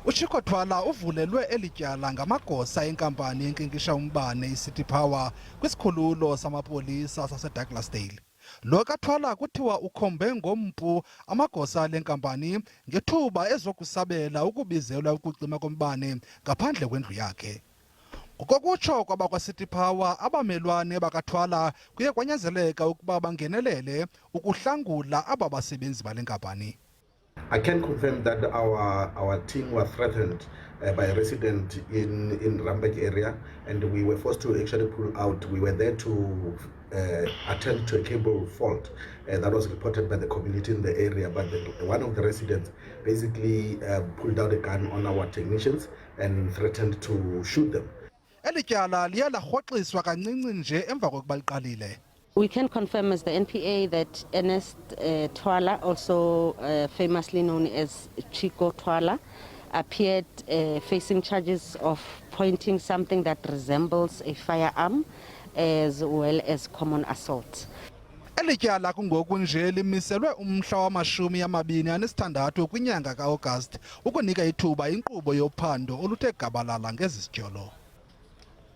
uChicco Twala uvulelwe elityala ngamagosa enkampani yenkinkisha umbane iCity Power kwisikhululo samapolisa saseDouglasdale. Lo kaTwala kuthiwa ukhombe ngompu amagosa lenkampani ngethuba ezokusabela ukubizelwa ukucima kombane ngaphandle kwendlu yakhe. Ngokokutsho kwabakwaCity Power, abamelwane bakaTwala kuye kwanyanzeleka ukuba bangenelele ukuhlangula aba basebenzi bale nkampani. I can confirm that our team was threatened by a resident in Randburg area, and we were forced to actually pull out. We were there to attend to a cable fault that was reported by the community in the area, but one of the residents basically pulled out a gun on our technicians and threatened to shoot them. Elityala liye larhoxiswa kancinci nje emva kokuba liqalile. We can confirm as the NPA that Ernest Twala, also famously known as uChicco Twala, appeared facing charges of pointing something that resembles a firearm as well as common assault. Elityala kungoku nje limiselwe umhla wama-26 kwinyanga kaAugust ukunika ithuba inkqubo yophando oluthe gabalala ngezityholo.